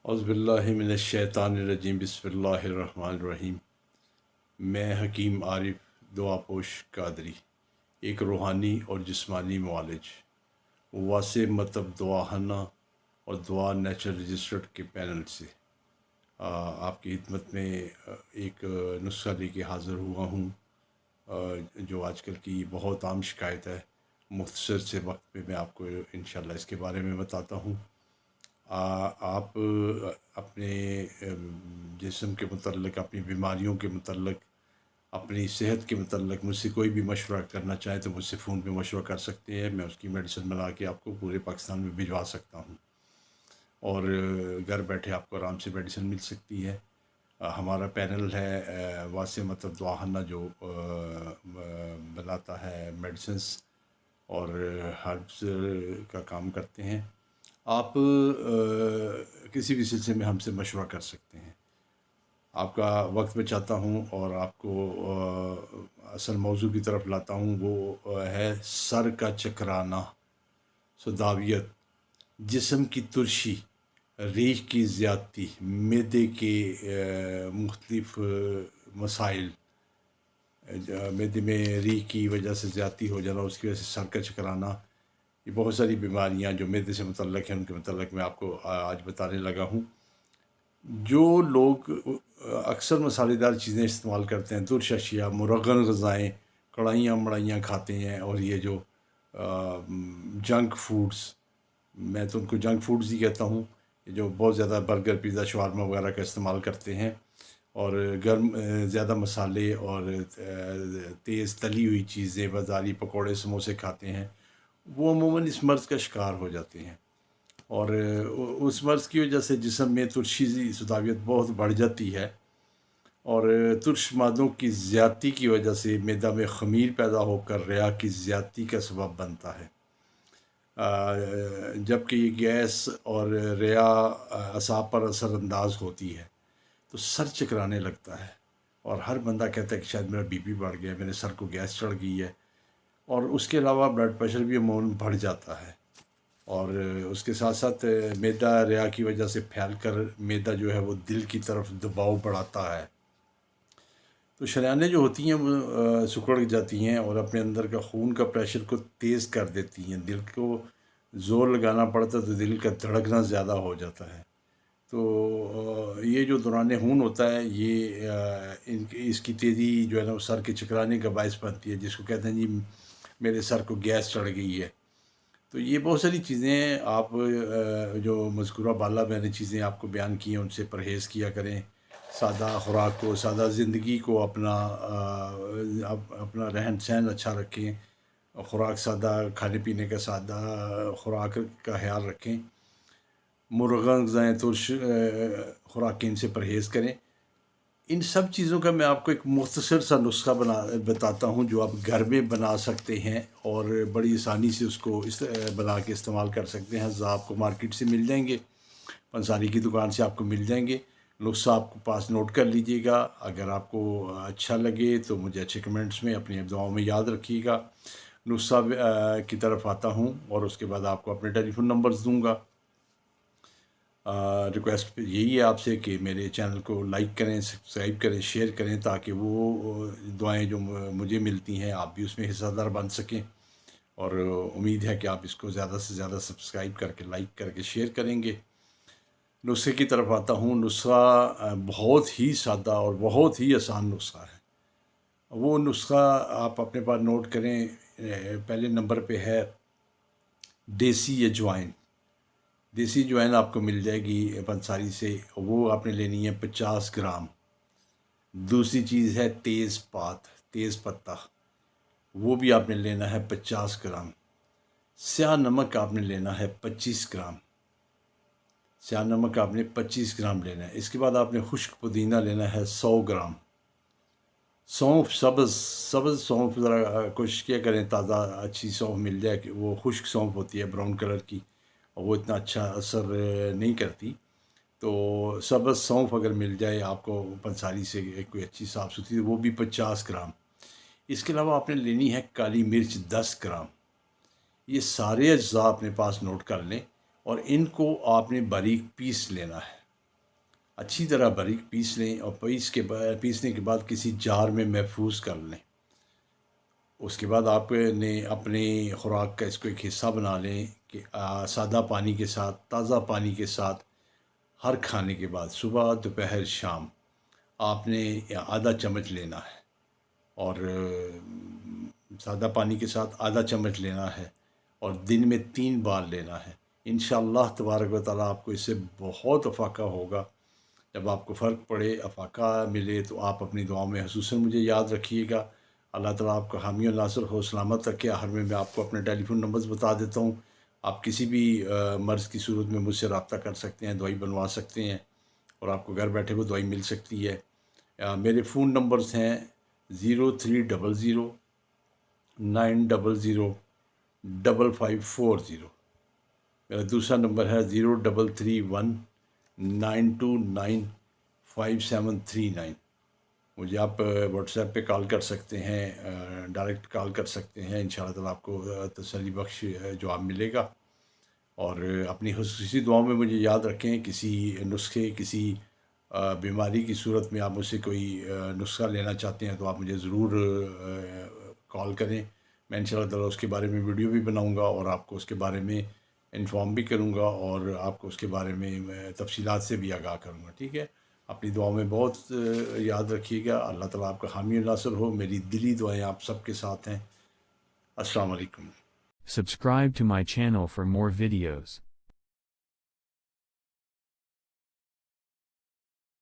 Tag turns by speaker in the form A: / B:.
A: اعوذ باللہ من الشیطان الرجیم، بسم اللہ الرحمن الرحیم۔ میں حکیم عارف دعا پوش قادری، ایک روحانی اور جسمانی معالج، واسع مطلب دعا ہنا اور دعا نیچرل رجسٹرڈ کے پینل سے آپ کی خدمت میں ایک نسخہ لے کے حاضر ہوا ہوں، جو آج کل کی بہت عام شکایت ہے۔ مختصر سے وقت پہ میں آپ کو انشاءاللہ اس کے بارے میں بتاتا ہوں۔ آپ اپنے جسم کے متعلق، اپنی بیماریوں کے متعلق، اپنی صحت کے متعلق مجھ سے کوئی بھی مشورہ کرنا چاہیں تو مجھ سے فون پہ مشورہ کر سکتے ہیں۔ میں اس کی میڈیسن بنا کے آپ کو پورے پاکستان میں بھجوا سکتا ہوں، اور گھر بیٹھے آپ کو آرام سے میڈیسن مل سکتی ہے۔ ہمارا پینل ہے واسع مطلب دعا ہنا، جو بناتا ہے میڈیسنس اور ہربس کا کام کرتے ہیں۔ آپ کسی بھی سلسلے میں ہم سے مشورہ کر سکتے ہیں۔ آپ کا وقت بچاتا ہوں اور آپ کو اصل موضوع کی طرف لاتا ہوں۔ وہ ہے سر کا چکرانا، سوداویت، جسم کی ترشی، ریش کی زیادتی، معدے کے مختلف مسائل، معدے میں ریح کی وجہ سے زیادتی ہو جانا، اس کی وجہ سے سر کا چکرانا، یہ بہت ساری بیماریاں جو معدے سے متعلق ہیں، ان کے متعلق میں آپ کو آج بتانے لگا ہوں۔ جو لوگ اکثر مسالے دار چیزیں استعمال کرتے ہیں، ترش اشیاء، مرغن غذائیں، کڑھائیاں مڑائیاں کھاتے ہیں، اور یہ جو جنک فوڈز، میں تو ان کو جنک فوڈز ہی کہتا ہوں، جو بہت زیادہ برگر، پیزا، شاورما وغیرہ کا استعمال کرتے ہیں، اور گرم زیادہ مسالے اور تیز تلی ہوئی چیزیں، بازاری پکوڑے سموسے کھاتے ہیں، وہ عموماً اس مرض کا شکار ہو جاتے ہیں، اور اس مرض کی وجہ سے جسم میں ترشی سوداویت بہت بڑھ جاتی ہے، اور ترش مادوں کی زیادتی کی وجہ سے معدہ میں خمیر پیدا ہو کر ریا کی زیادتی کا سبب بنتا ہے۔ جب کہ یہ گیس اور ریا اعصاب پر اثر انداز ہوتی ہے تو سر چکرانے لگتا ہے، اور ہر بندہ کہتا ہے کہ شاید میرا بی پی بڑھ گیا، میرے سر کو گیس چڑھ گئی ہے، اور اس کے علاوہ بلڈ پریشر بھی عموماً بڑھ جاتا ہے، اور اس کے ساتھ ساتھ معدہ ریا کی وجہ سے پھیل کر معدہ جو ہے وہ دل کی طرف دباؤ بڑھاتا ہے، تو شریانیں جو ہوتی ہیں وہ سکڑ جاتی ہیں اور اپنے اندر کا خون کا پریشر کو تیز کر دیتی ہیں۔ دل کو زور لگانا پڑتا ہے تو دل کا دھڑکنا زیادہ ہو جاتا ہے، تو یہ جو دوران خون ہوتا ہے، یہ اس کی تیزی جو ہے نا وہ سر کے چکرانے کا باعث بنتی ہے، جس کو کہتے ہیں جی میرے سر کو گیس چڑھ گئی ہے۔ تو یہ بہت ساری چیزیں آپ جو مذکورہ بالا میں نے چیزیں آپ کو بیان کی ہیں، ان سے پرہیز کیا کریں۔ سادہ خوراک کو، سادہ زندگی کو اپنا رہن سہن اچھا رکھیں، خوراک سادہ، کھانے پینے کا سادہ خوراک کا خیال رکھیں، مرغن غذائیں، ترش خوراکیں، ان سے پرہیز کریں۔ ان سب چیزوں کا میں آپ کو ایک مختصر سا نسخہ بتاتا ہوں، جو آپ گھر میں بنا سکتے ہیں اور بڑی آسانی سے اس کو بنا کے استعمال کر سکتے ہیں۔ آپ کو مارکیٹ سے مل جائیں گے، پنساری کی دکان سے آپ کو مل جائیں گے۔ نسخہ آپ کو پاس نوٹ کر لیجئے گا، اگر آپ کو اچھا لگے تو مجھے اچھے کمنٹس میں اپنی دعاؤں میں یاد رکھیے گا۔ نسخہ کی طرف آتا ہوں، اور اس کے بعد آپ کو اپنے ٹیلی فون نمبرز دوں گا۔ ریکویسٹ یہی ہے آپ سے کہ میرے چینل کو لائک کریں، سبسکرائب کریں، شیئر کریں، تاکہ وہ دعائیں جو مجھے ملتی ہیں آپ بھی اس میں حصہ دار بن سکیں، اور امید ہے کہ آپ اس کو زیادہ سے زیادہ سبسکرائب کر کے، لائک کر کے، شیئر کریں گے۔ نسخے کی طرف آتا ہوں۔ نسخہ بہت ہی سادہ اور بہت ہی آسان نسخہ ہے۔ وہ نسخہ آپ اپنے پاس نوٹ کریں۔ پہلے نمبر پہ ہے دیسی اجوائن۔ دیسی اجوائن آپ کو مل جائے گی پنساری سے، وہ آپ نے لینی ہے 50 گرام۔ دوسری چیز ہے تیز پتہ، وہ بھی آپ نے لینا ہے 50 گرام۔ سیاہ نمک آپ نے لینا ہے 25 گرام۔ سیاہ نمک آپ نے 25 گرام لینا ہے۔ اس کے بعد آپ نے خشک پودینہ لینا ہے 100 گرام۔ سونف، سبز سونف، ذرا کوشش کیا کریں تازہ اچھی سونف مل جائے، کہ وہ خشک سونف ہوتی ہے براؤن کلر کی، اور وہ اتنا اچھا اثر نہیں کرتی، تو سبز سونف اگر مل جائے آپ کو پنساری سے کوئی اچھی صاف ستھری، وہ بھی 50 گرام۔ اس کے علاوہ آپ نے لینی ہے کالی مرچ 10 گرام۔ یہ سارے اجزاء اپنے پاس نوٹ کر لیں، اور ان کو آپ نے باریک پیس لینا ہے۔ اچھی طرح باریک پیس لیں اور پیسنے کے بعد کسی جار میں محفوظ کر لیں۔ اس کے بعد آپ نے اپنی خوراک کا اس کو ایک حصہ بنا لیں کہ سادہ پانی کے ساتھ، تازہ پانی کے ساتھ ہر کھانے کے بعد صبح، دوپہر، شام آپ نے آدھا چمچ لینا ہے، اور سادہ پانی کے ساتھ آدھا چمچ لینا ہے، اور دن میں 3 بار لینا ہے۔ انشاءاللہ تبارک و تعالیٰ آپ کو اس سے بہت افاقہ ہوگا۔ جب آپ کو فرق پڑے، افاقہ ملے، تو آپ اپنی دعاؤں میں خصوصاً مجھے یاد رکھیے گا۔ اللہ تعالیٰ آپ کا حامی و ناصر ہو، سلامت رکھے۔ آخر میں آپ کو اپنے ٹیلی فون نمبرز بتا دیتا ہوں۔ آپ کسی بھی مرض کی صورت میں مجھ سے رابطہ کر سکتے ہیں، دوائی بنوا سکتے ہیں، اور آپ کو گھر بیٹھے وہ دوائی مل سکتی ہے۔ میرے فون نمبرز ہیں 0300 900 5540۔ میرا دوسرا نمبر ہے 0331 929 5739۔ مجھے آپ واٹس ایپ پہ کال کر سکتے ہیں، ڈائریکٹ کال کر سکتے ہیں۔ انشاءاللہ تعالیٰ آپ کو تسلی بخش جواب ملے گا۔ اور اپنی خصوصی دعاؤں میں مجھے یاد رکھیں۔ کسی نسخے، کسی بیماری کی صورت میں آپ مجھ سے کوئی نسخہ لینا چاہتے ہیں تو آپ مجھے ضرور کال کریں۔ میں انشاءاللہ تعالیٰ اس کے بارے میں ویڈیو بھی بناؤں گا، اور آپ کو اس کے بارے میں انفارم بھی کروں گا، اور آپ کو اس کے بارے میں تفصیلات سے بھی آگاہ کروں گا، ٹھیک ہے؟ اپنی دعاؤں میں بہت یاد رکھیے گا۔ اللہ تعالیٰ آپ کا حامی و ناصر ہو۔ میری دلی دعائیں آپ سب کے ساتھ ہیں۔ السلام علیکم۔
B: Subscribe to my channel for more videos.